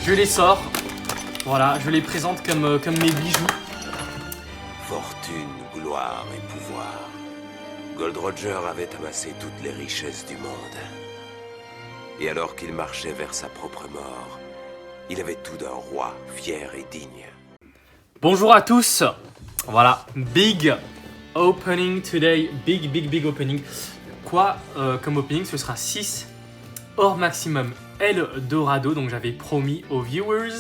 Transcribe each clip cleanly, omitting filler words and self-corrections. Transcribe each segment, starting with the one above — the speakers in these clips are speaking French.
Je les sors. Voilà, je les présente comme mes bijoux. Fortune, gloire et pouvoir. Gold Roger avait amassé toutes les richesses du monde. Et alors qu'il marchait vers sa propre mort, il avait tout d'un roi fier et digne. Bonjour à tous. Voilà, big opening today. Big opening. Quoi comme opening? Ce sera 6 hors maximum Eldorado. Donc j'avais promis aux viewers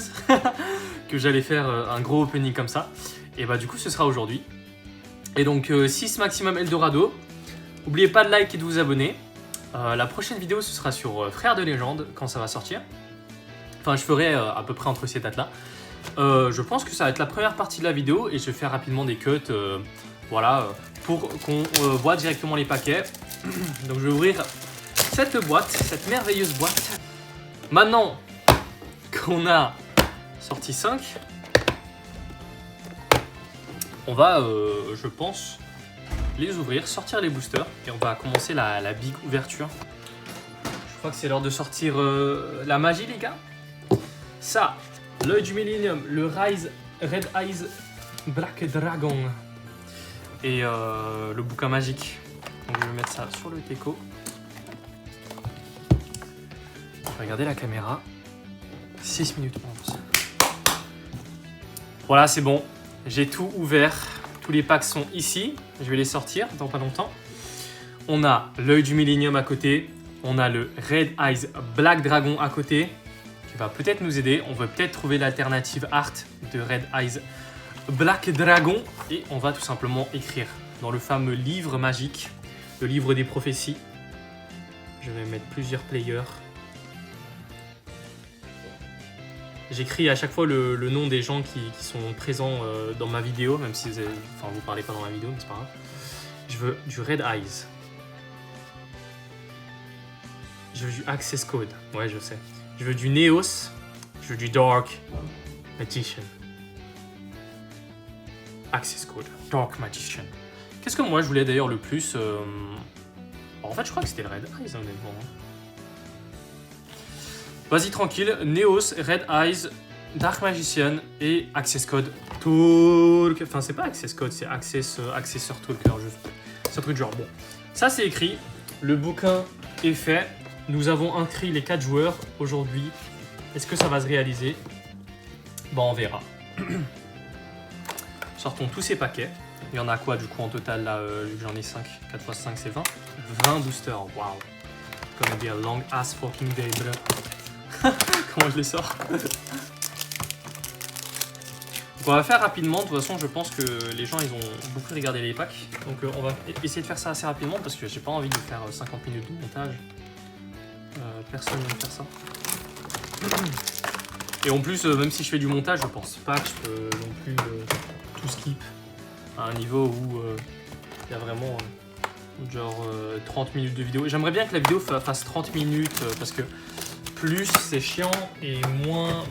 que j'allais faire un gros opening comme ça. Et bah du coup ce sera aujourd'hui. Et donc 6 maximum Eldorado. N'oubliez pas de like et de vous abonner. La prochaine vidéo ce sera sur Frères de Légende quand ça va sortir. Enfin je ferai à peu près entre ces dates là. Je pense que ça va être la première partie de la vidéo et je vais faire rapidement des cuts voilà, pour qu'on voit directement les paquets. Donc je vais ouvrir cette boîte, cette merveilleuse boîte. Maintenant qu'on a sorti 5, on va, je pense, les ouvrir, sortir les boosters et on va commencer la big ouverture. Je crois que c'est l'heure de sortir la magie les gars. Ça, l'œil du Millennium, le Red Eyes Black Dragon et le bouquin magique. Donc je vais mettre ça sur le teco. Regardez la caméra. 6 minutes 11. Voilà, c'est bon. J'ai tout ouvert. Tous les packs sont ici. Je vais les sortir dans pas longtemps. On a l'œil du Millennium à côté. On a le Red Eyes Black Dragon à côté. Qui va peut-être nous aider. On va peut-être trouver l'alternative art de Red Eyes Black Dragon. Et on va tout simplement écrire dans le fameux livre magique. Le livre des prophéties. Je vais mettre plusieurs players. J'écris à chaque fois le nom des gens qui sont présents dans ma vidéo, même si vous parlez pas dans ma vidéo, mais c'est pas grave. Je veux du Red Eyes. Je veux du Access Code. Ouais, je sais. Je veux du Neos. Je veux du Dark Magician. Access Code. Dark Magician. Qu'est-ce que moi je voulais d'ailleurs le plus En fait, je crois que c'était le Red Eyes, honnêtement. Vas-y tranquille, Neos, Red Eyes, Dark Magician et Access Code Talk. Enfin, c'est pas Access Code, c'est Accessor Talker. C'est un truc genre bon. Ça, c'est écrit. Le bouquin est fait. Nous avons inscrit les 4 joueurs aujourd'hui. Est-ce que ça va se réaliser? Bon, on verra. Sortons tous ces paquets. Il y en a quoi du coup en total là? J'en ai 5. 4 x 5, c'est 20. 20 boosters. Waouh. Gonna be a long ass fucking day, bro. Comment je les sors? Donc on va faire rapidement, de toute façon je pense que les gens ils ont beaucoup regardé les packs. Donc on va essayer de faire ça assez rapidement parce que j'ai pas envie de faire 50 minutes de montage. Personne n'aime faire ça. Et en plus même si je fais du montage je pense pas que je peux non plus tout skip à un niveau où il y a vraiment genre 30 minutes de vidéo. J'aimerais bien que la vidéo fasse 30 minutes parce que plus c'est chiant et moins,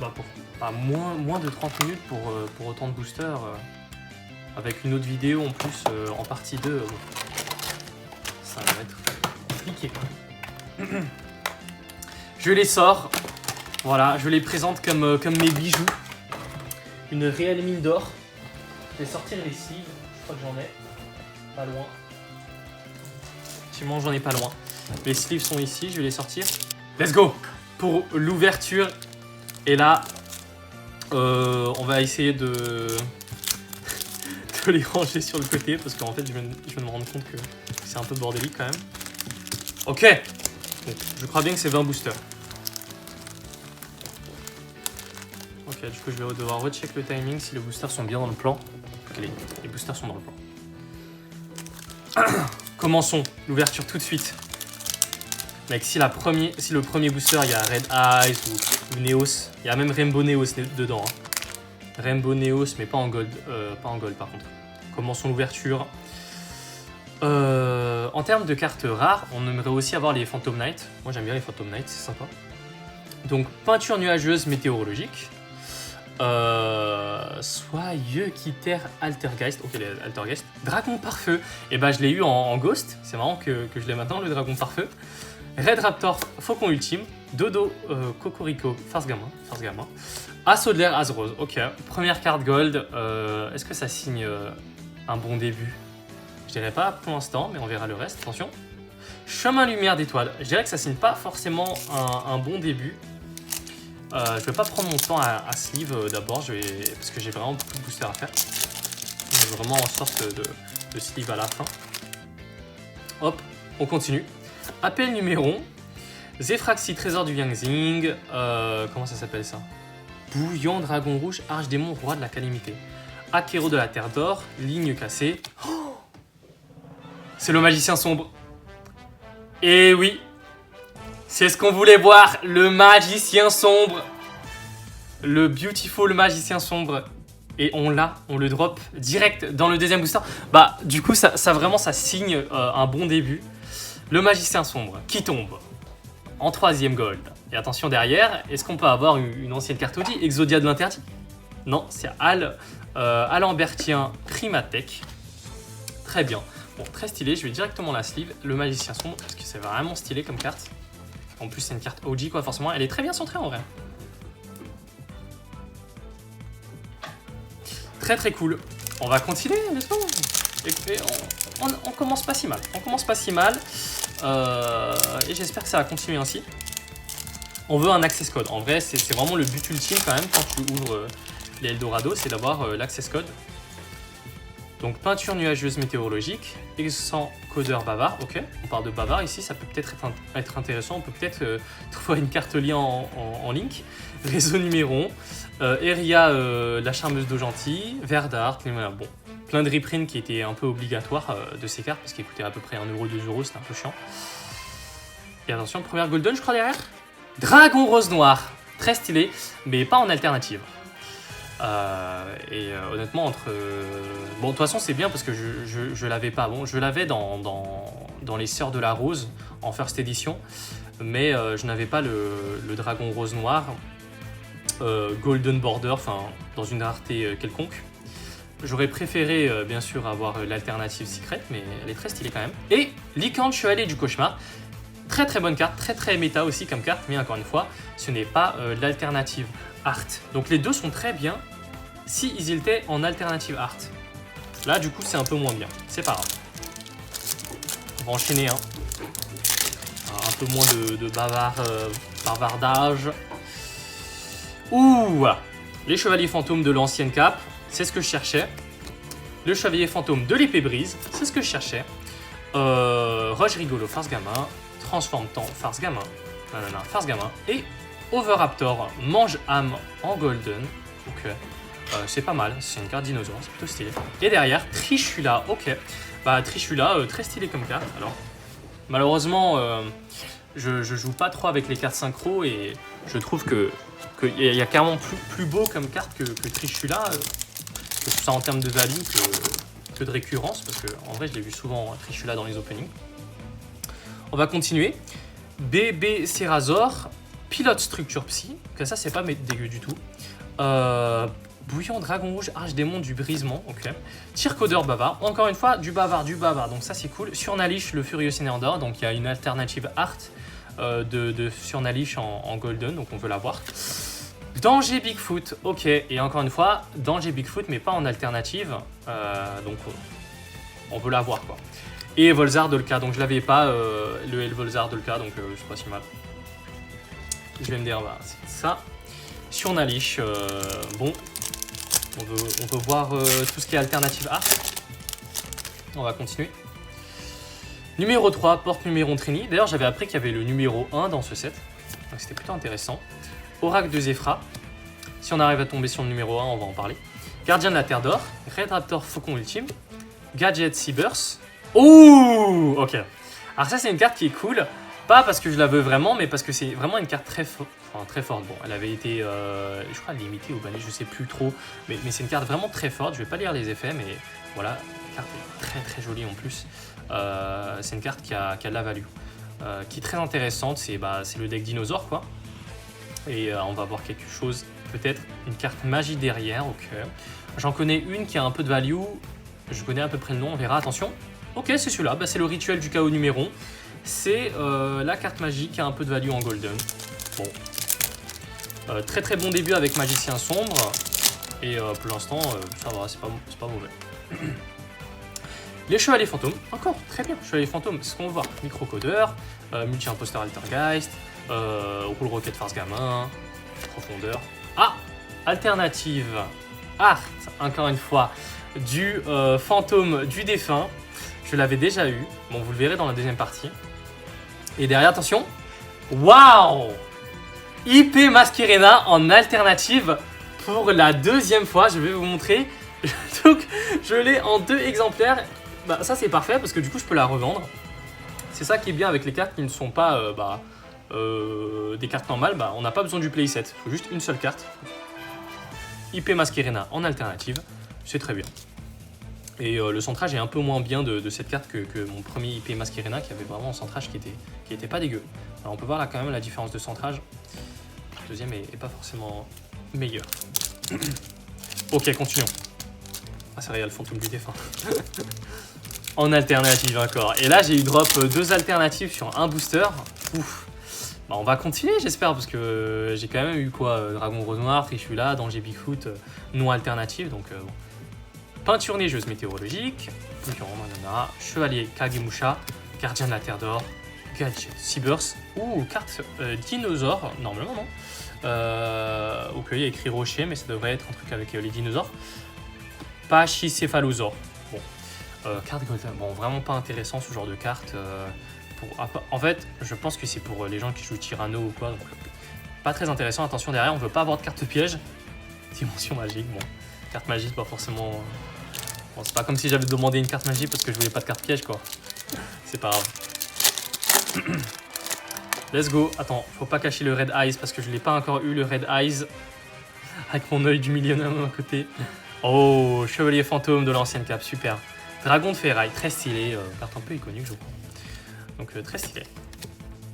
moins de 30 minutes pour autant de boosters. Avec une autre vidéo en plus en partie 2, ça va être compliqué. Je les sors, voilà, je les présente comme mes bijoux. Une réelle mine d'or. Je vais sortir les sleeves, je crois que j'en ai, pas loin. Effectivement, j'en ai pas loin. Les sleeves sont ici, je vais les sortir. Let's go! Pour l'ouverture. Et là, on va essayer de les ranger sur le côté parce qu'en fait, je viens de me rendre compte que c'est un peu bordélique quand même. Ok, donc, je crois bien que c'est 20 boosters. Ok, du coup, je vais devoir recheck le timing si les boosters sont bien dans le plan. Ok, les boosters sont dans le plan. Commençons l'ouverture tout de suite. Mec, si le premier booster, il y a Red Eyes ou Neos, il y a même Rainbow Neos dedans. Hein. Rainbow Neos, mais pas en gold, par contre. Commençons l'ouverture. En termes de cartes rares, on aimerait aussi avoir les Phantom Knight. Moi, j'aime bien les Phantom Knight, c'est sympa. Donc, peinture nuageuse météorologique. Soyeux Quitter Altergeist. Ok, les Altergeist. Dragon par feu. Et bah, je l'ai eu en Ghost. C'est marrant que je l'ai maintenant, le Dragon par feu. Red Raptor, Faucon Ultime. Dodo, Cocorico, Farce Gamin. Assaut de l'air, Azrose. Ok. Première carte gold. Est-ce que ça signe un bon début? Je dirais pas pour l'instant, mais on verra le reste. Attention. Chemin lumière d'étoile. Je dirais que ça signe pas forcément un bon début. Je vais pas prendre mon temps à sleeve d'abord, parce que j'ai vraiment beaucoup de boosters à faire. Je vais vraiment en sorte de sleeve à la fin. Hop, on continue. Appel numéro. Zéphraxie, trésor du Yangzing. Comment ça s'appelle ça? Bouillon, dragon rouge, archdémon, roi de la calamité. Acquéro de la terre d'or, ligne cassée. Oh, c'est le magicien sombre. Et oui, c'est ce qu'on voulait voir, le magicien sombre. Le beautiful magicien sombre. Et on le drop direct dans le deuxième booster. Bah, du coup, ça vraiment, ça signe un bon début. Le magicien sombre qui tombe en 3e gold. Et attention derrière, est-ce qu'on peut avoir une ancienne carte Audi? Exodia de l'interdit? Non, c'est Alambertien Primatech. Très bien. Bon, très stylé, je vais directement la sleeve. Le magicien sombre, parce que c'est vraiment stylé comme carte. En plus, c'est une carte OG, quoi, forcément. Elle est très bien centrée en vrai. Très très cool. On va continuer, n'est-ce pas? Et on commence pas si mal. Et j'espère que ça va continuer ainsi. On veut un access code. En vrai, c'est vraiment le but ultime quand même quand tu ouvres les Eldorado, c'est d'avoir l'access code. Donc peinture nuageuse météorologique, accent codeur bavard, ok. On parle de bavard ici, ça peut peut-être être intéressant. On peut peut-être trouver une carte lien en link. Réseau numéro 1, Eria, la charmeuse d'eau gentille, Verdart, bon. Plein de reprints qui étaient un peu obligatoires de ces cartes parce qu'ils coûtaient à peu près 1€, 2€, c'était un peu chiant. Et attention, première golden, je crois, derrière. Dragon rose noir, très stylé, mais pas en alternative. Honnêtement, bon, de toute façon, c'est bien parce que je l'avais pas. Bon, je l'avais dans les Sœurs de la Rose en first edition, mais je n'avais pas le dragon rose noir, golden border, enfin, dans une rareté quelconque. J'aurais préféré, bien sûr, avoir l'alternative secret, mais elle est très stylée quand même. Et Lycante, Chevalier du Cauchemar. Très très bonne carte, très très méta aussi comme carte, mais encore une fois, ce n'est pas l'alternative art. Donc les deux sont très bien si ils étaient en alternative art. Là, du coup, c'est un peu moins bien. C'est pas grave. On va enchaîner, hein. Un peu moins de bavardage. Ouh, voilà. Les chevaliers fantômes de l'ancienne cape. C'est ce que je cherchais. Le chevalier fantôme de l'épée brise, c'est ce que je cherchais. Roche rigolo, farce gamin. Transforme temps, farce gamin. Nanana, farce gamin. Et Overraptor, mange âme en golden. Ok. C'est pas mal, c'est une carte dinosaure, c'est plutôt stylé. Et derrière, Trichula, ok. Bah, Trichula, très stylé comme carte. Alors, malheureusement, je joue pas trop avec les cartes synchro et je trouve qu'il y a carrément plus beau comme carte que Trichula. Que ce soit en termes de value que de récurrence, parce qu'en vrai je l'ai vu souvent Trichula dans les openings. On va continuer. Bébé Cerazor, Pilote Structure Psy, que ça c'est pas dégueu du tout. Bouillon Dragon Rouge, Archdémon du Brisement, ok. Tircodeur Bavard, encore une fois du bavard, donc ça c'est cool. Surnalish, le Furieux Sénéandor, donc il y a une alternative art de Surnalish en golden, donc on veut l'avoir. Danger Bigfoot, ok, et encore une fois, Danger Bigfoot, mais pas en alternative, donc on veut l'avoir quoi. Et Volzar Dolka, donc je l'avais pas, le Volzar Dolka, donc c'est pas si mal. Je vais me dire, bah, c'est ça. Surnalish, bon, on veut voir tout ce qui est alternative art. On va continuer. Numéro 3, Porte numéro Trini. D'ailleurs, j'avais appris qu'il y avait le numéro 1 dans ce set, donc c'était plutôt intéressant. Oracle de Zéphra. Si on arrive à tomber sur le numéro 1, on va en parler. Gardien de la Terre d'Or. Red Raptor Faucon Ultime. Gadget Seaburst. Ouh, ok. Alors ça, c'est une carte qui est cool. Pas parce que je la veux vraiment, mais parce que c'est vraiment une carte très forte. Bon, elle avait été, je crois, limitée ou bannie, je sais plus trop. Mais c'est une carte vraiment très forte. Je vais pas lire les effets, mais voilà. La carte est très très jolie en plus. C'est une carte qui a de la value. Qui est très intéressante. C'est le deck dinosaure, quoi. Et on va voir quelque chose, peut-être une carte magie derrière, ok. J'en connais une qui a un peu de value, je connais à peu près le nom, on verra, attention. Ok, c'est celui-là, c'est le rituel du chaos numéro 1. c'est la carte magique qui a un peu de value en golden. Bon. Très très bon début avec Magicien Sombre. Et pour l'instant, ça va, c'est pas mauvais. Les Chevaliers Fantômes, encore très bien. Chevaliers Fantômes, ce qu'on va voir, Microcodeur, Multi-Imposteur Altergeist, Roule Rocket Farce Gamin, Profondeur. Ah, alternative art, encore une fois, du fantôme du défunt. Je l'avais déjà eu, bon vous le verrez dans la deuxième partie. Et derrière, attention, waouh, IP Masquerena en alternative pour la deuxième fois, je vais vous montrer. Donc je l'ai en 2 exemplaires, bah, ça c'est parfait parce que du coup je peux la revendre. C'est ça qui est bien avec les cartes qui ne sont pas des cartes normales, bah, on n'a pas besoin du playset, il faut juste une seule carte. IP Masquerena en alternative, c'est très bien. Et le centrage est un peu moins bien de cette carte que mon premier IP Masquerena qui avait vraiment un centrage qui était pas dégueu. Alors on peut voir là quand même la différence de centrage. Le deuxième est pas forcément meilleur. Ok, continuons. Ah c'est vrai, il y a le fantôme du défunt. En alternative encore. Et là j'ai eu drop 2 alternatives sur un booster. Ouf. Bah, on va continuer j'espère parce que j'ai quand même eu quoi, Dragon Rose Noir, Trishula, Danger Bigfoot, non alternative donc bon. Peinture neigeuse météorologique, Chevalier Kagemusha, Gardien de la Terre d'Or, Gadget, Seaburst, ou carte dinosaure, normalement non. Ok, il y a écrit rocher, mais ça devrait être un truc avec les dinosaures. Pachycéphalosaure. Bon, carte Golden, bon, vraiment pas intéressant ce genre de carte. En fait, je pense que c'est pour les gens qui jouent Tyranno ou quoi, donc pas très intéressant. Attention derrière, on veut pas avoir de carte piège. Dimension magique, bon. Carte magique, pas forcément. Bon, c'est pas comme si j'avais demandé une carte magique parce que je voulais pas de carte piège, quoi. C'est pas grave. Let's go. Attends, faut pas cacher le Red Eyes parce que je l'ai pas encore eu, le Red Eyes. Avec mon œil du millionnaire de mon côté. Oh, Chevalier Fantôme de l'ancienne cape, super. Dragon de Ferraille, très stylé. Carte un peu iconique, je crois. Donc, très stylé.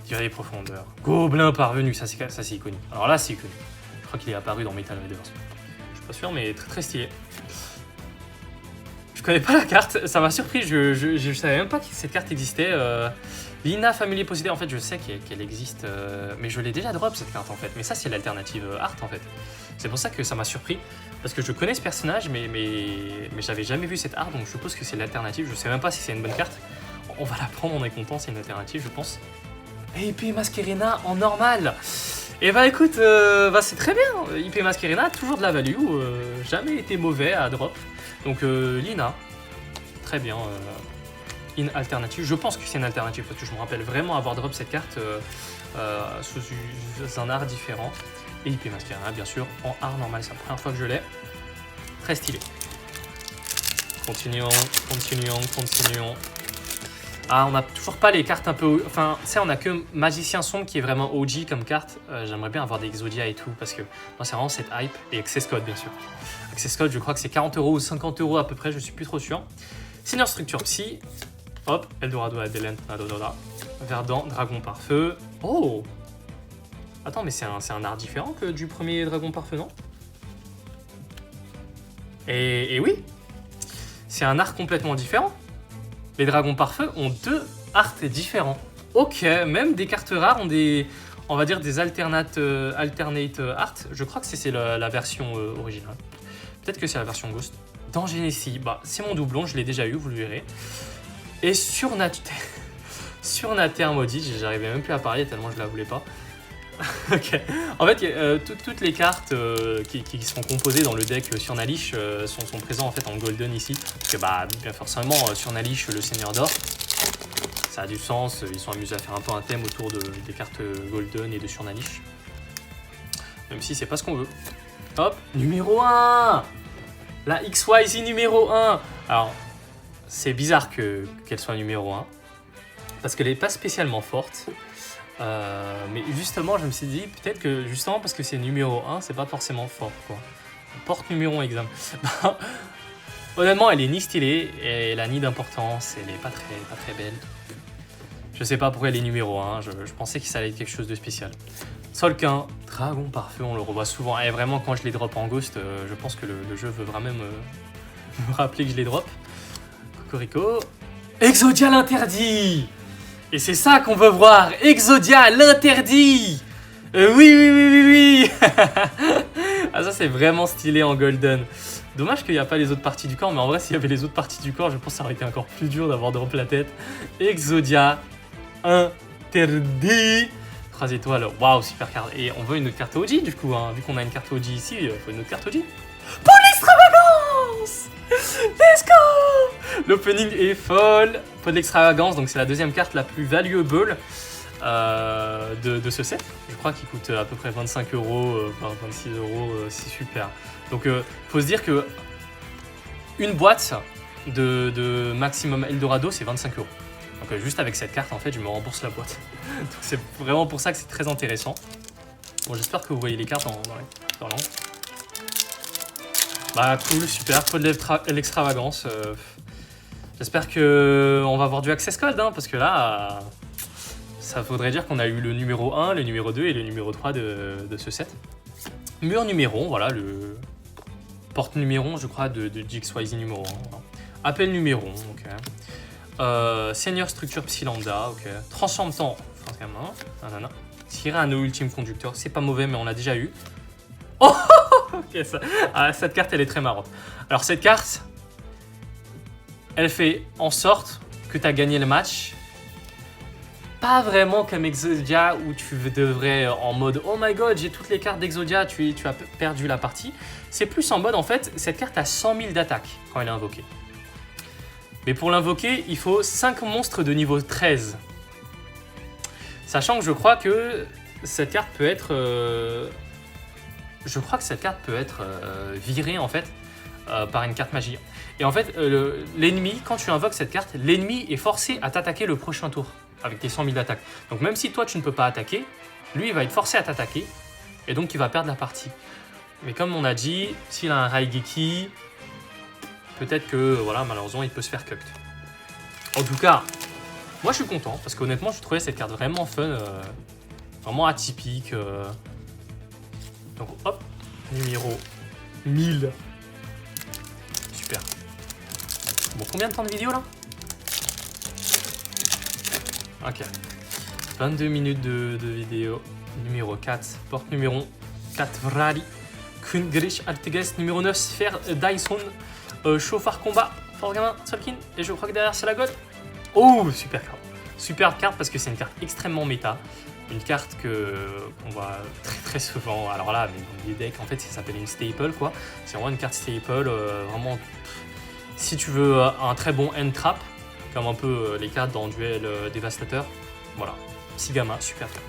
Durée des profondeurs. Gobelin parvenu, ça c'est iconique. Alors là, c'est iconique. Je crois qu'il est apparu dans Metal Raiders. Pas sûr, mais très très stylé. Je connais pas la carte, ça m'a surpris, je savais même pas que cette carte existait. Lina Familier Possédé, en fait je sais qu'elle existe, mais je l'ai déjà drop cette carte en fait. Mais ça c'est l'alternative art en fait. C'est pour ça que ça m'a surpris, parce que je connais ce personnage, mais j'avais jamais vu cette art, donc je suppose que c'est l'alternative. Je sais même pas si c'est une bonne carte. On va la prendre, on est content, c'est une alternative je pense. Et IP Masquerena en normal. Et bah écoute, c'est très bien, IP Masquerena, toujours de la value, jamais été mauvais à drop. Donc Lina, très bien, in alternative, je pense que c'est une alternative parce que je me rappelle vraiment avoir drop cette carte sous un art différent. Et IP Masquerena bien sûr, en art normal, c'est la première fois que je l'ai, très stylé. Continuons. Ah, on n'a toujours pas les cartes un peu... Enfin, tu sais, on a que Magicien Sombre qui est vraiment OG comme carte. J'aimerais bien avoir des Exodia et tout, parce que moi, c'est vraiment cette hype. Et Access Code, bien sûr. Access Code, je crois que c'est 40 € ou 50 € à peu près, je suis plus trop sûr. Seigneur Structure Psy. Hop, Eldorado Adelent, Nadododa. Verdant, Dragon par Feu. Oh! Attends, mais c'est un art différent que du premier Dragon par Feu, non? Et oui! C'est un art complètement différent. Les dragons par feu ont 2 arts différents. Ok, même des cartes rares ont des, on va dire des alternate art. Je crois que c'est la version originale. Peut-être que c'est la version Ghost. Dans Genesee, bah, c'est mon doublon, je l'ai déjà eu, vous le verrez. Et sur Surnater Maudite, j'arrivais même plus à parler tellement je la voulais pas. Ok. En fait, toutes les cartes qui sont composées dans le deck sur Nalish sont présentes en fait en golden ici. Parce que bah bien forcément sur Nalish le Seigneur d'Or, ça a du sens. Ils sont amusés à faire un peu un thème autour des cartes golden et de sur Nalish. Même si c'est pas ce qu'on veut. Hop, numéro 1. La XYZ numéro 1. Alors c'est bizarre qu'elle soit numéro 1 parce qu'elle n'est pas spécialement forte. Mais justement, je me suis dit peut-être que justement parce que c'est numéro 1, c'est pas forcément fort quoi. Porte numéro 1 examen. Honnêtement, elle est ni stylée et elle a ni d'importance, elle est pas très belle. Je sais pas pourquoi elle est numéro 1, je pensais que ça allait être quelque chose de spécial. Solquin, Dragon par Feu, on le revoit souvent. Et vraiment, quand je les drop en Ghost, je pense que le jeu veut vraiment me rappeler que je les drop. Cocorico. Exodia l'interdit. Et c'est ça qu'on veut voir. Exodia, l'interdit. Oui. Ah, ça, c'est vraiment stylé en golden. Dommage qu'il n'y a pas les autres parties du corps, mais en vrai, s'il y avait les autres parties du corps, je pense que ça aurait été encore plus dur d'avoir drop la tête. Exodia, interdit. 3 étoiles, waouh, super carte. Et on veut une autre carte OG du coup, hein. Vu qu'on a une carte OG ici, il faut une autre carte OG. Pour l'extravagance. Let's go. L'opening est folle. Pour de l'extravagance, donc c'est la deuxième carte la plus valuable de ce set. Je crois qu'il coûte à peu près 25 euros, 26 euros, c'est super. Donc faut se dire que une boîte de Maximum Eldorado, c'est 25 euros. Donc juste avec cette carte, en fait, je me rembourse la boîte. Donc c'est vraiment pour ça que c'est très intéressant. Bon, j'espère que vous voyez les cartes dans l'angle. Bah cool, super, faut de l'extravagance. J'espère que on va avoir du access code, hein, parce que là, ça voudrait dire qu'on a eu le numéro 1, le numéro 2 et le numéro 3 de ce set. Mur numéro, voilà, le porte numéro, je crois, de GXYZ numéro 1. Appel numéro, ok. Senior structure Psy Lambda, ok. Transforme temps, nanana. Tirer un ultime conducteur, c'est pas mauvais, mais on l'a déjà eu. Oh, ok, ça. Ah, cette carte, elle est très marrante. Alors, cette carte, elle fait en sorte que tu as gagné le match. Pas vraiment comme Exodia où tu devrais en mode oh my god, j'ai toutes les cartes d'Exodia, tu as perdu la partie. C'est plus en mode en fait, cette carte a 100 000 d'attaque quand elle est invoquée. Mais pour l'invoquer, il faut 5 monstres de niveau 13. Sachant que je crois que cette carte peut être. Virée en fait par une carte magie. Et en fait, l'ennemi, quand tu invoques cette carte, l'ennemi est forcé à t'attaquer le prochain tour avec tes 100 000 d'attaque. Donc même si toi tu ne peux pas attaquer, lui il va être forcé à t'attaquer et donc il va perdre la partie. Mais comme on a dit, s'il a un Raigeki, peut-être que voilà, malheureusement il peut se faire cucked. En tout cas, moi je suis content parce qu'honnêtement je trouvais cette carte vraiment fun, vraiment atypique. Donc hop, numéro 1000. Super. Bon, combien de temps de vidéo là? Ok. 22 minutes de vidéo. Numéro 4. Porte numéro 4. Vrali. Kungrish Alteges. Numéro 9. Sphère Dyson. Chauffard combat. Force gamin. Solkin. Et je crois que derrière c'est la God. Oh, super carte. Super carte parce que c'est une carte extrêmement méta. Une carte qu'on voit très très souvent. Alors là, dans les decks, en fait, ça s'appelle une staple quoi. C'est vraiment une carte staple. Vraiment. Si tu veux un très bon end trap, comme un peu les cartes dans Duel Dévastateur, voilà, Sigama, super carte.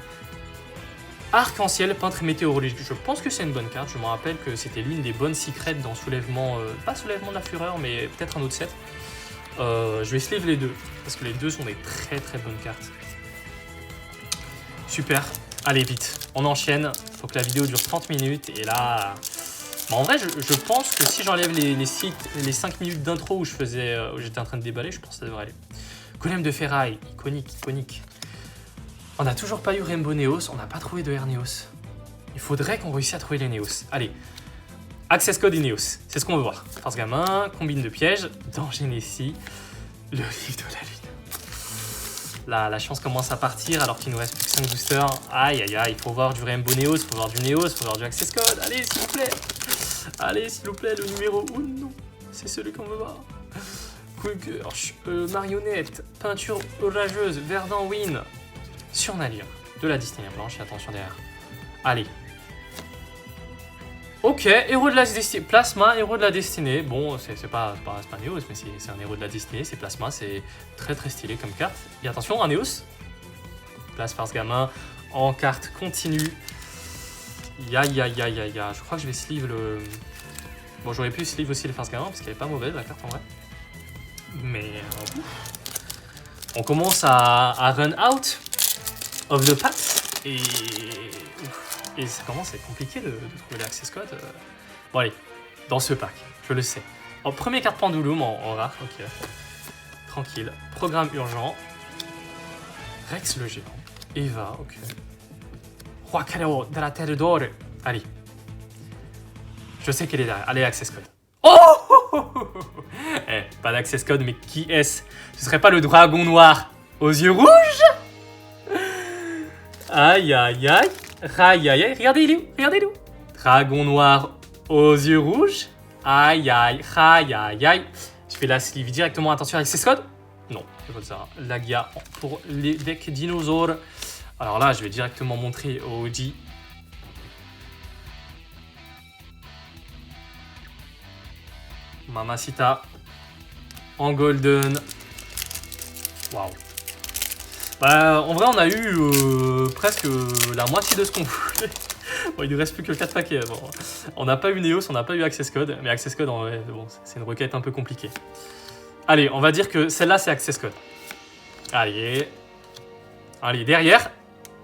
Arc-en-ciel, peintre météorologique, je pense que c'est une bonne carte, je me rappelle que c'était l'une des bonnes secrets dans Soulèvement, pas Soulèvement de la Fureur, mais peut-être un autre set. Je vais sleeve les deux, parce que les deux sont des très très bonnes cartes. Super, allez vite, on enchaîne, faut que la vidéo dure 30 minutes, et là... Bon, en vrai, je pense que si j'enlève les 5 minutes d'intro où j'étais en train de déballer, je pense que ça devrait aller. Golem de ferraille, iconique. On n'a toujours pas eu Rainbow Neos, on n'a pas trouvé de Air Neos. Il faudrait qu'on réussisse à trouver les Neos. Allez, Access Code et Neos, c'est ce qu'on veut voir. Force gamin, combine de pièges, danger Nessie, le livre de la lune. Là, la chance commence à partir alors qu'il nous reste plus que 5 boosters. Aïe, il faut voir du Rainbow Neos, il faut voir du Neos, il faut voir du Access Code. Allez, s'il vous plaît. Allez, s'il vous plaît, le numéro 1, c'est celui qu'on veut voir. Quicker, marionnette, peinture orageuse, verdun win, surnalire, de la destinée blanche, et attention derrière. Allez. Ok, héros de la destinée, plasma, héros de la destinée. Bon, c'est pas Neos, mais c'est un héros de la destinée, c'est plasma, c'est très très stylé comme carte. Et attention, un Neos. Place farce gamin, en carte continue. Ya. Je crois que je vais sleeve le... Bon, j'aurais pu sleeve aussi le farce gamin parce qu'elle est pas mauvaise la carte en vrai. Mais... on commence à run out of the pack. Et ça commence à être compliqué de trouver l'access code. Bon allez, dans ce pack, je le sais. En première carte Pendulum en rare, ok. Tranquille. Programme urgent. Rex le géant. Eva, ok. Roi Kaleo de la Terre d'Or. Allez. Je sais qu'elle est derrière. Allez, access code. Oh pas d'access code, mais qui est-ce? Ce serait pas le dragon noir aux yeux rouges. Aïe, aïe, aïe. Aïe, aïe, aïe. Regardez, il est où? Regardez, il est où? Dragon noir aux yeux rouges. Aïe, aïe, aïe, aïe, aïe. Je fais la sleeve directement. Attention avec ces codes. Non, c'est pas ça. Lagia pour les decks dinosaures. Alors là, je vais directement montrer au OG. Mamacita en golden. Waouh. Bah, en vrai, on a eu presque la moitié de ce qu'on voulait. Bon, il ne reste plus que 4 paquets. Bon, on n'a pas eu Neos, on n'a pas eu Access Code. Mais Access Code, en vrai, bon, c'est une requête un peu compliquée. Allez, on va dire que celle-là, c'est Access Code. Allez. Allez, derrière.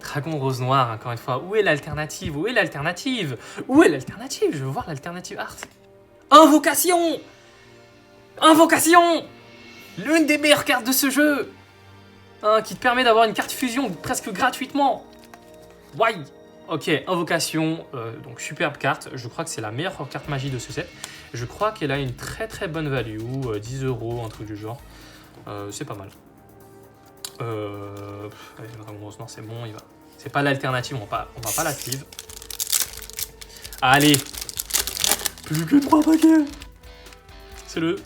Dragon rose noir, encore une fois. Où est l'alternative? Où est l'alternative? Où est l'alternative? Je veux voir l'alternative art. Invocation! Invocation! L'une des meilleures cartes de ce jeu! Hein, qui te permet d'avoir une carte fusion presque gratuitement. Why? Ok, invocation, donc superbe carte. Je crois que c'est la meilleure carte magie de ce set. Je crois qu'elle a une très très bonne value, 10 €, un truc du genre. C'est pas mal. Allez, le Dragon Rose Noir, c'est bon, il va. C'est pas l'alternative, on va pas la sleeve. Allez! Plus que 3 paquets! C'est le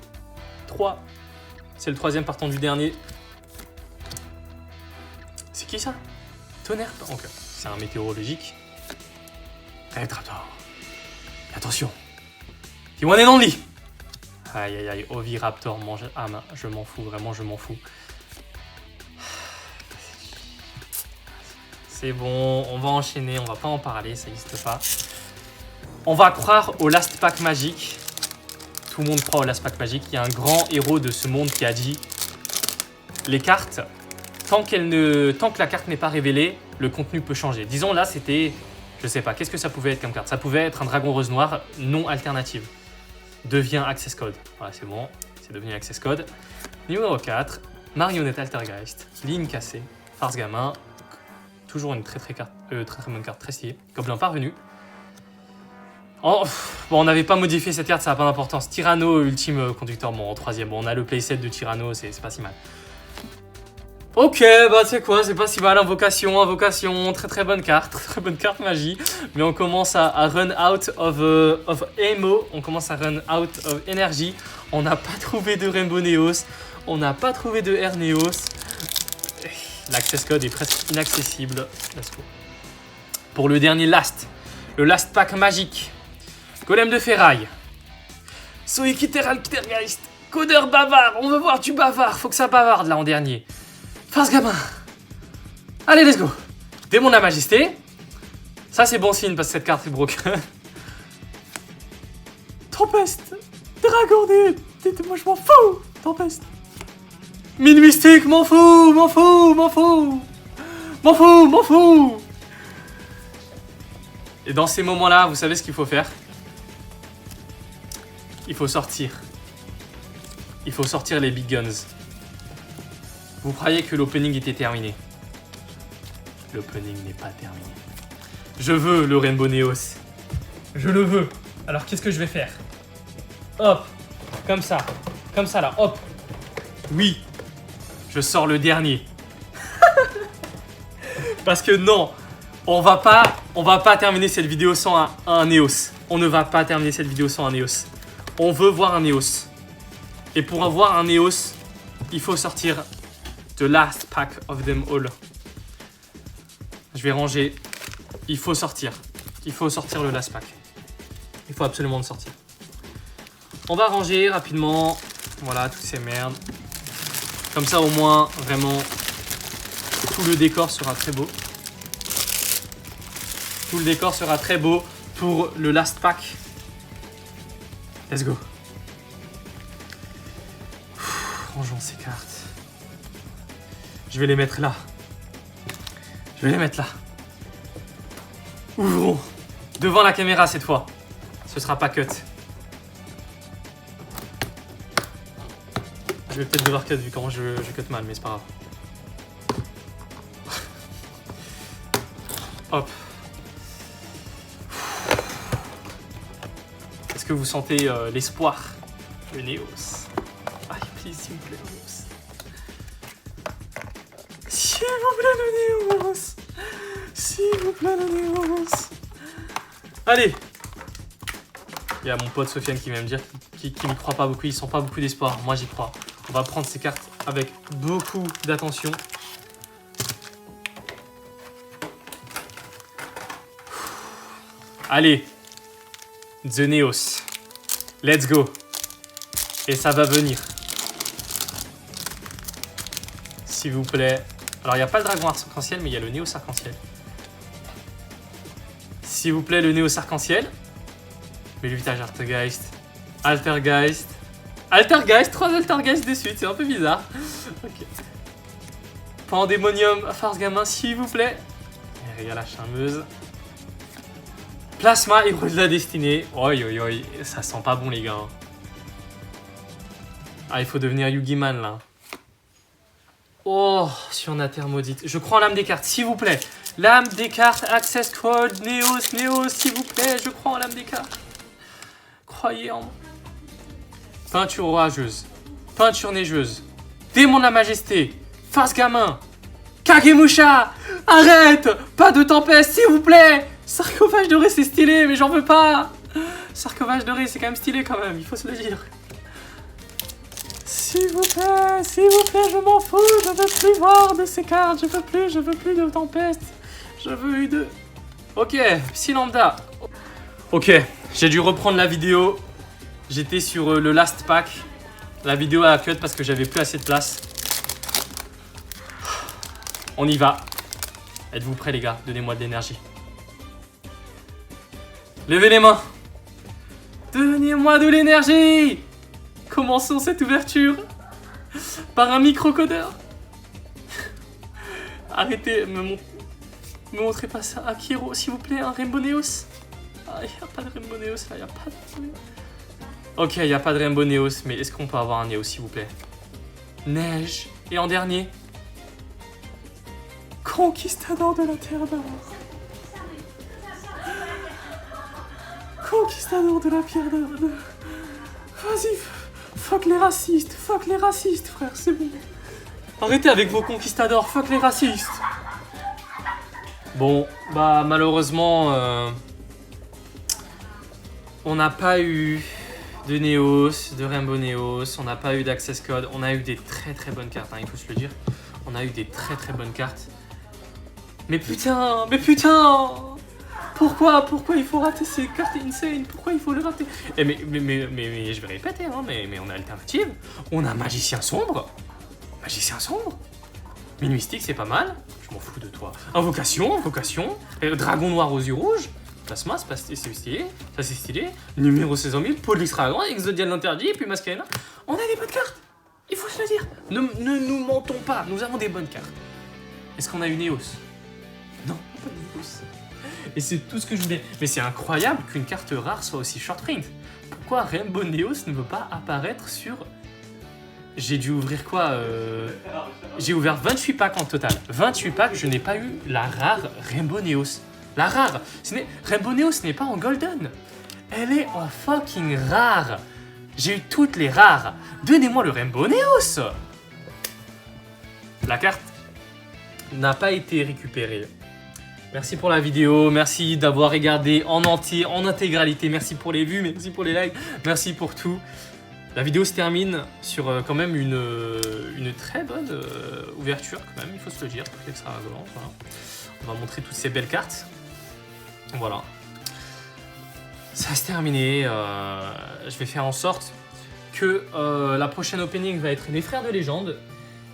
3. C'est le 3e partant du dernier. C'est qui ça? Tonnerre. Ok, c'est un météorologique. Retraptor. Attention. T1 est dans le lit. Aïe aïe aïe, Oviraptor mange à main. Je m'en fous, vraiment je m'en fous. C'est bon, on va enchaîner, on va pas en parler, ça n'existe pas. On va croire au last pack magique. Tout le monde croit au last pack magique. Il y a un grand héros de ce monde qui a dit les cartes, tant que la carte n'est pas révélée, le contenu peut changer. Disons là, c'était, je sais pas, qu'est-ce que ça pouvait être comme carte? Ça pouvait être un Dragon Rose Noir non alternative. Devient Access Code. Voilà, c'est bon, c'est devenu Access Code. Numéro 4, Marionnette Altergeist, ligne cassée, Farce Gamin. Toujours une très bonne carte, très stylée. Gobelin parvenu. Oh, bon, on n'avait pas modifié cette carte, ça n'a pas d'importance. Tyranno, ultime conducteur, bon, en 3e. Bon, on a le playset de Tyranno, c'est pas si mal. Ok, bah tu sais quoi, c'est pas si mal. Invocation, très bonne carte magie. Mais on commence à run out of ammo, on commence à run out of energy. On n'a pas trouvé de Rainbow Neos, on n'a pas trouvé de Air Neos. L'access code est presque inaccessible. Let's go. Pour le dernier le last pack magique. Golem de ferraille. Soikiter Altergeist. Codeur bavard. On veut voir du bavard. Faut que ça bavarde là en dernier. Farce Gamin. Allez, let's go. Démon de la Majesté. Ça, c'est bon signe parce que cette carte est broken. Tempeste. Dragon des... Moi, je m'en fous. Tempeste. Mine mystique, m'en fous. Et dans ces moments-là, vous savez ce qu'il faut faire? Il faut sortir. Il faut sortir les big guns. Vous croyez que l'opening était terminé? L'opening n'est pas terminé. Je veux le Rainbow Neos. Je le veux. Alors qu'est-ce que je vais faire? Hop. Comme ça là. Hop. Oui. Je sors le dernier. Parce que non, on va pas terminer cette vidéo sans un Neos. On ne va pas terminer cette vidéo sans un Neos. On veut voir un Neos. Et pour avoir un Neos, il faut sortir the last pack of them all. Je vais ranger. Il faut sortir. Il faut sortir le last pack. Il faut absolument le sortir. On va ranger rapidement. Voilà, toutes ces merdes. Comme ça, au moins, vraiment, tout le décor sera très beau. Tout le décor sera très beau pour le last pack. Let's go. Rangeons ces cartes. Je vais les mettre là. Ouvrons. Devant la caméra cette fois. Ce sera pas cut. Je vais peut-être devoir cut vu comment je cut mal, mais c'est pas grave. Hop. Est-ce que vous sentez l'espoir? Le Neos. Ah, please, s'il vous plaît, Neos. vous plaît, le Néos. S'il vous plaît, le Néos. Allez. Il y a mon pote Sofiane qui vient me dire qu'il n'y croit pas beaucoup, il sent pas beaucoup d'espoir. Moi, j'y crois. On va prendre ces cartes avec beaucoup d'attention. Allez. The Néos. Let's go. Et ça va venir. S'il vous plaît. Alors, il n'y a pas le dragon arc-en-ciel, mais il y a le Néos arc-en-ciel. S'il vous plaît, le Néos arc-en-ciel. Mais le Vitage Altergeist. Altergeist. Altergeist, 3 Altergeist de suite, c'est un peu bizarre. Ok. Pandemonium, Farce Gamin, s'il vous plaît. Et il y a la charmeuse. Plasma, Héros de la Destinée. Oi, oi, oi. Ça sent pas bon, les gars. Ah, il faut devenir Yugi-Man, là. Oh, si on a Terre Maudite. Je crois en l'âme des cartes, s'il vous plaît. L'âme des cartes, Access Code, Néos, Néos, s'il vous plaît. Je crois en l'âme des cartes. Croyez en moi. Peinture orageuse. Peinture neigeuse. Démon de la majesté. Farce gamin. Kagemusha. Arrête. Pas de tempête, s'il vous plaît. Sarcophage doré, c'est stylé, mais j'en veux pas. Sarcophage doré, c'est quand même stylé quand même, il faut se le dire. S'il vous plaît, je m'en fous. Je veux plus voir de ces cartes. Je veux plus de tempête. Je veux eu de... Ok, Psy Lambda. Ok, j'ai dû reprendre la vidéo. J'étais sur le last pack. La vidéo a cut parce que j'avais plus assez de place. On y va. Êtes-vous prêts, les gars? Donnez-moi de l'énergie. Levez les mains. Donnez-moi de l'énergie. Commençons cette ouverture par un microcodeur. Arrêtez, me montrez pas ça. Akiro, s'il vous plaît, un Rainbow Néos. Ah, il n'y a pas de Rainbow Néos là, il n'y a pas de Rainbow Néos. Ok, il n'y a pas de Rainbow Néos, mais est-ce qu'on peut avoir un Néos, s'il vous plaît? Neige. Et en dernier, Conquistador de la Terre d'Or. Conquistador de la Pierre d'Or. Vas-y, fuck les racistes, frère, c'est bon. Arrêtez avec vos conquistadors, fuck les racistes. Bon, bah malheureusement, on n'a pas eu de Néos, de Rainbow Néos, on n'a pas eu d'Access Code, on a eu des très très bonnes cartes, hein, il faut se le dire. On a eu des très très bonnes cartes. Mais putain, pourquoi il faut rater ces cartes insane? Pourquoi il faut les rater? Mais je vais répéter, hein, mais on a alternative. On a Magicien Sombre. Mine Mystique, c'est pas mal. Je m'en fous de toi. Invocation. Dragon Noir aux yeux rouges. Plasma, c'est stylé. Ça, c'est stylé. Numéro 16 000. Police Dragon, Exodial l'interdit, puis Masquerade. On a des bonnes cartes. Il faut se le dire. Ne nous mentons pas. Nous avons des bonnes cartes. Est-ce qu'on a eu Néos? Non, pas de Néos. Et c'est tout ce que je voulais. Mais c'est incroyable qu'une carte rare soit aussi short print. Pourquoi Rainbow Néos ne veut pas apparaître sur... J'ai dû ouvrir quoi J'ai ouvert 28 packs en total. 28 packs, je n'ai pas eu la rare Rainbow Néos. La rare. Rainbow Néos n'est pas en golden. Elle est en fucking rare. J'ai eu toutes les rares. Donnez-moi le Rainbow Néos. La carte n'a pas été récupérée. Merci pour la vidéo, merci d'avoir regardé en entier, en intégralité, merci pour les vues, merci pour les likes, merci pour tout. La vidéo se termine sur quand même une très bonne ouverture, quand même, il faut se le dire, toute extravagante, voilà. On va montrer toutes ces belles cartes. Voilà. Ça va se terminer, je vais faire en sorte que la prochaine opening va être les Frères de Légende.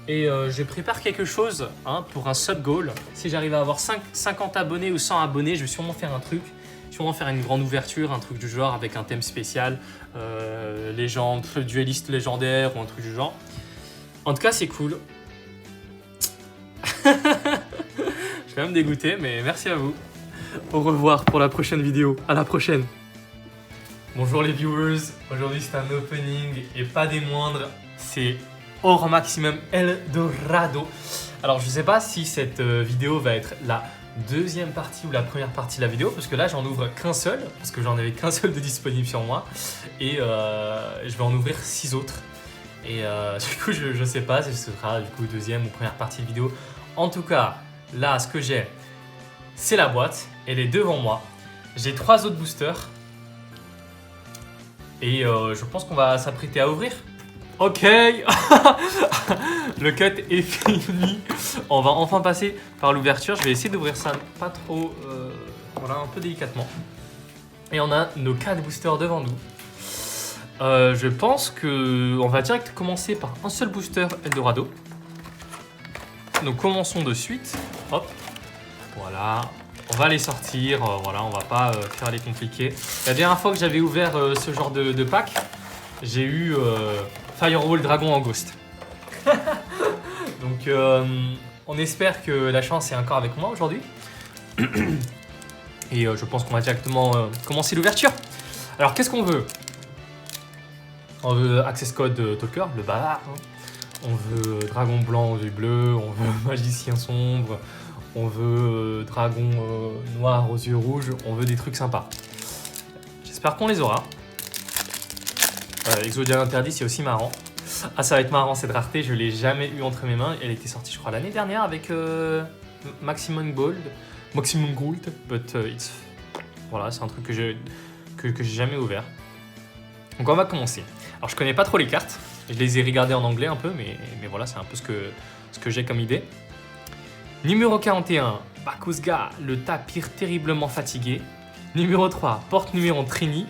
Et je prépare quelque chose pour un sub goal. Si j'arrive à avoir 50 abonnés ou 100 abonnés, je vais sûrement faire un truc. Sûrement faire une grande ouverture, un truc du genre avec un thème spécial. Légende, dueliste légendaire ou un truc du genre. En tout cas, c'est cool. Je suis quand même dégoûté, mais merci à vous. Au revoir pour la prochaine vidéo. À la prochaine. Bonjour les viewers. Aujourd'hui, c'est un opening et pas des moindres. C'est... Or Maximum Eldorado. Alors je sais pas si cette vidéo va être la deuxième partie ou la première partie de la vidéo, parce que là j'en ouvre qu'un seul, parce que j'en avais qu'un seul de disponible sur moi, et je vais en ouvrir 6 autres. Et du coup je sais pas si ce sera du coup deuxième ou première partie de vidéo. En tout cas, là, ce que j'ai, c'est la boîte. Elle est devant moi. J'ai 3 autres boosters. Et je pense qu'on va s'apprêter à ouvrir. Ok. Le cut est fini. On va enfin passer par l'ouverture. Je vais essayer d'ouvrir ça pas trop... voilà, un peu délicatement. Et on a nos 4 boosters devant nous. Je pense qu'on va direct commencer par un seul booster Eldorado. Donc commençons de suite. Hop. Voilà. On va les sortir. Voilà, on va pas faire les compliqués. La dernière fois que j'avais ouvert ce genre de pack, j'ai eu Firewall Dragon en Ghost. Donc on espère que la chance est encore avec moi aujourd'hui. Et je pense qu'on va directement commencer l'ouverture. Alors qu'est-ce qu'on veut? On veut Access Code Talker, le bavard. Hein. On veut Dragon Blanc aux yeux bleus. On veut Magicien Sombre. On veut Dragon Noir aux yeux rouges. On veut des trucs sympas. J'espère qu'on les aura. Exodia interdit, c'est aussi marrant. Ah, ça va être marrant cette rareté. Je ne l'ai jamais eu entre mes mains. Elle était sortie, je crois, l'année dernière avec Maximum Gold. But it's... Voilà, c'est un truc que j'ai jamais ouvert. Donc on va commencer. Alors je connais pas trop les cartes. Je les ai regardées en anglais un peu, mais voilà, c'est un peu ce que j'ai comme idée. Numéro 41, Bakuzga, le tapir terriblement fatigué. Numéro 3, porte numéro Trini.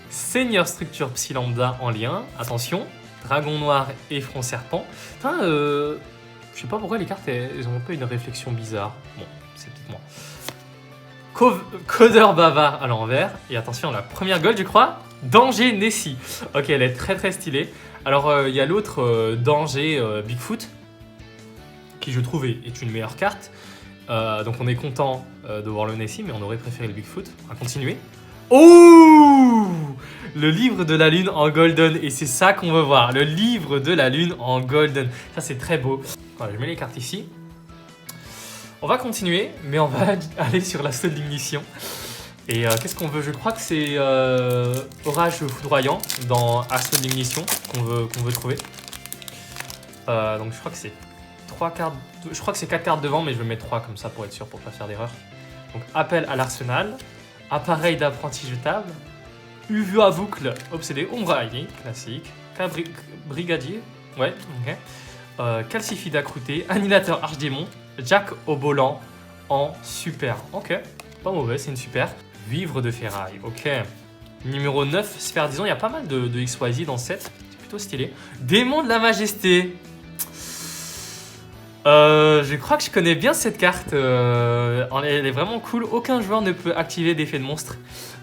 Seigneur structure Psy Lambda en lien. Attention, Dragon Noir et Front Serpent. Enfin, je sais pas pourquoi les cartes, elles ont un peu une réflexion bizarre. Bon, c'est peut-être moi. Codeur bavard à l'envers. Et attention, la première gold, je crois. Danger Nessie. Ok, elle est très très stylée. Alors, il y a l'autre Danger Bigfoot, qui je trouve est une meilleure carte. Donc on est content de voir le Nessie, mais on aurait préféré le Bigfoot. On va continuer. Oh, le livre de la lune en golden, et c'est ça qu'on veut voir. Le livre de la lune en golden. Ça, c'est très beau. Voilà, je mets les cartes ici. On va continuer, mais on va aller sur la seule ignition. Et qu'est-ce qu'on veut? Je crois que c'est Orage foudroyant dans Assaut de l'ignition qu'on veut trouver. Donc je crois que c'est 3 cartes. Je crois que c'est 4 cartes devant, mais je vais mettre 3 comme ça pour être sûr, pour pas faire d'erreur. Donc appel à l'arsenal, appareil d'apprenti jetable, UV à boucle obsédé, ombraillé, classique, brigadier, ouais, ok. Calcifida croûté, annihilateur archdémon, Jack au volant en super. Ok, pas mauvais, c'est une super. Vivre de ferraille, ok. Numéro 9, sphère, disons, il y a pas mal de XYZ dans ce set. C'est plutôt stylé. Démon de la majesté. Je crois que je connais bien cette carte. Elle est vraiment cool. Aucun joueur ne peut activer d'effet de monstre.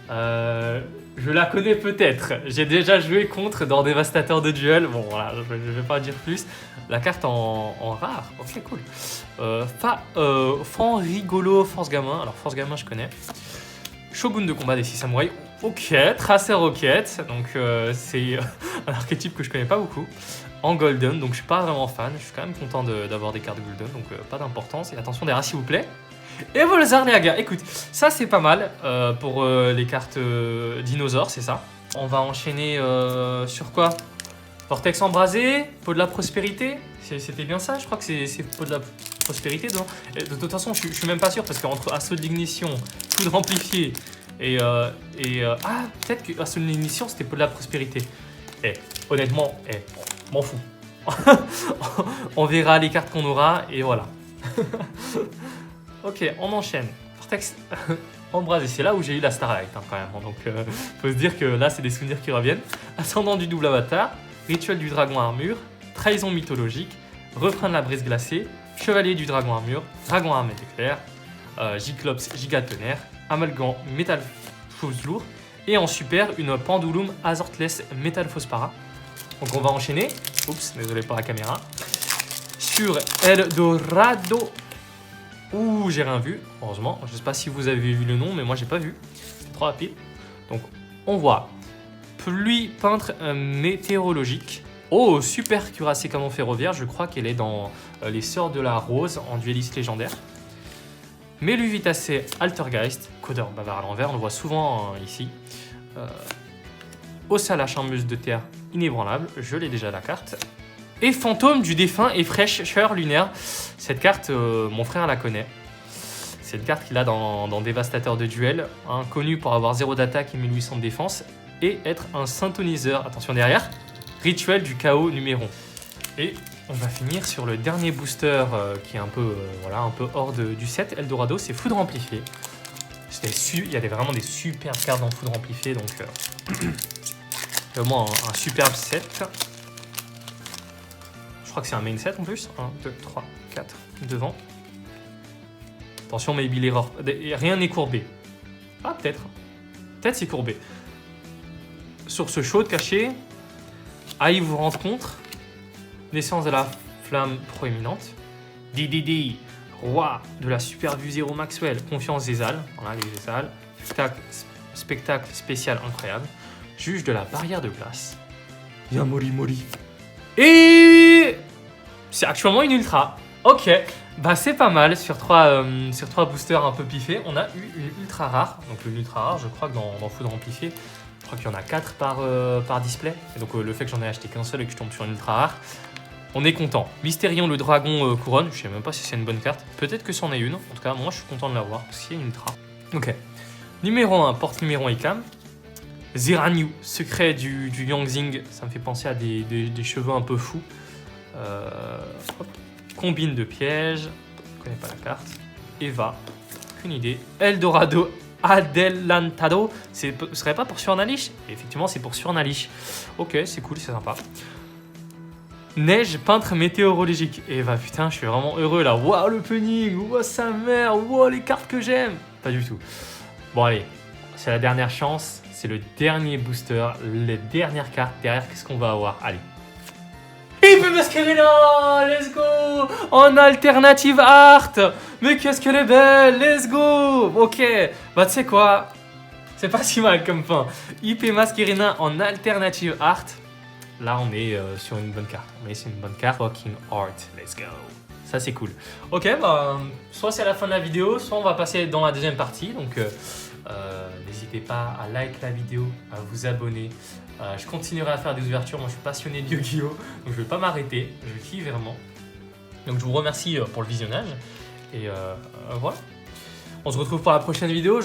Je la connais peut-être. J'ai déjà joué contre dans Dévastateur de duel. Bon, voilà, je vais pas dire plus. La carte en rare. Ok, cool. Fan rigolo, force gamin. Alors, force gamin, je connais. Shogun de combat des 6 samouraïs. Ok, Tracer Rocket. Donc, c'est un archétype que je connais pas beaucoup. En golden, donc je suis pas vraiment fan. Je suis quand même content d'avoir des cartes golden, donc pas d'importance. Et attention derrière, s'il vous plaît. Et Volzar Leaga. Écoute, ça c'est pas mal pour les cartes dinosaures, c'est ça. On va enchaîner sur quoi? Vortex embrasé, Peau de la prospérité. C'était bien ça, je crois que c'est Peau de la prospérité. De toute façon, je suis même pas sûr parce qu'entre Assaut de l'ignition, Foudre amplifiée et ah, peut-être que Assaut de l'ignition c'était Peau de la prospérité. Honnêtement, m'en fous. On verra les cartes qu'on aura et voilà. Ok, on enchaîne. Vortex embrasé, c'est là où j'ai eu la Starlight hein, quand même. Donc faut se dire que là c'est des souvenirs qui reviennent. Ascendant du double avatar, Rituel du dragon armure, Trahison mythologique, Refrain de la brise glacée, Chevalier du dragon armure, Dragon armé d'éclair, Giclops gigatonnerre, Amalgam métal fausse lourd et en super une Pendulum Azortless métal fausse para. Donc on va enchaîner. Oups, désolé pour la caméra. Sur Eldorado. Ouh, j'ai rien vu, heureusement. Je sais pas si vous avez vu le nom, mais moi j'ai pas vu. C'est trop rapide. Donc on voit Pluie peintre météorologique. Oh, super cuirassé canon ferroviaire. Je crois qu'elle est dans les Sœurs de la Rose en dueliste légendaire. Meluvitacé Altergeist. Codeur bavard à l'envers, on le voit souvent ici. Ossa la charmeuse de terre inébranlable, je l'ai déjà la carte. Et Fantôme du défunt et Fraîcheur lunaire. Cette carte, mon frère la connaît. C'est une carte qu'il a dans Dévastateur de duel, hein, connu pour avoir 0 d'attaque et 1800 de défense, et être un synthoniseur. Attention derrière, rituel du chaos numéro 1. Et on va finir sur le dernier booster qui est un peu, voilà, un peu hors du set, Eldorado, c'est Foudre Amplifiée. Il y avait vraiment des super cartes dans Foudre Amplifiée, donc vraiment un superbe set. Je crois que c'est un main set en plus. 1, 2, 3, 4 devant. Attention, maybe l'erreur. Rien n'est courbé. Ah, peut-être. Peut-être c'est courbé. Source chaude cachée. Aïe vous rencontre. Naissance de la flamme proéminente. DDD. Roi de la super vue 0 Maxwell. Confiance des Halles. Voilà, les Halles. Spectacle spécial incroyable. Juge de la barrière de glace. Yamori Mori. Et c'est actuellement une ultra. Ok. Bah c'est pas mal, sur 3 boosters un peu piffés, on a eu une ultra rare. Donc une ultra rare, je crois que dans Foudre Amplifiée, je crois qu'il y en a 4 par display. Et donc le fait que j'en ai acheté qu'un seul et que je tombe sur une ultra rare, on est content. Mystérion le dragon couronne, je sais même pas si c'est une bonne carte. Peut-être que c'en est une, en tout cas moi je suis content de l'avoir parce qu'il y a une ultra. Ok. Numéro 1, porte numéro Icam. Ziranyu, secret du Yangzing, ça me fait penser à des cheveux un peu fous. Hop. Combine de pièges, je connais pas la carte. Eva, aucune idée. Eldorado Adelantado, ce serait pas pour Surnalish? Effectivement, c'est pour Surnalish. Ok, c'est cool, c'est sympa. Neige, peintre météorologique. Eva, putain, je suis vraiment heureux là. Waouh, le punning, waouh, sa mère, waouh, les cartes que j'aime. Pas du tout. Bon, allez, c'est la dernière chance, c'est le dernier booster, les dernières cartes. Derrière, qu'est-ce qu'on va avoir? Allez. Ipé Masquerena, let's go! En alternative art! Mais qu'est-ce qu'elle est belle! Let's go! Ok, bah tu sais quoi? C'est pas si mal comme fin. Ipé Masquerena en alternative art. Là, on est sur une bonne carte. On est sur une bonne carte. Fucking art, let's go! Ça, c'est cool. Ok, bah, soit c'est à la fin de la vidéo, soit on va passer dans la deuxième partie. Donc, n'hésitez pas à like la vidéo, à vous abonner. Je continuerai à faire des ouvertures, moi je suis passionné de Yu-Gi-Oh! Donc je ne vais pas m'arrêter, je kiffe vraiment. Donc je vous remercie pour le visionnage. Et voilà. On se retrouve pour la prochaine vidéo.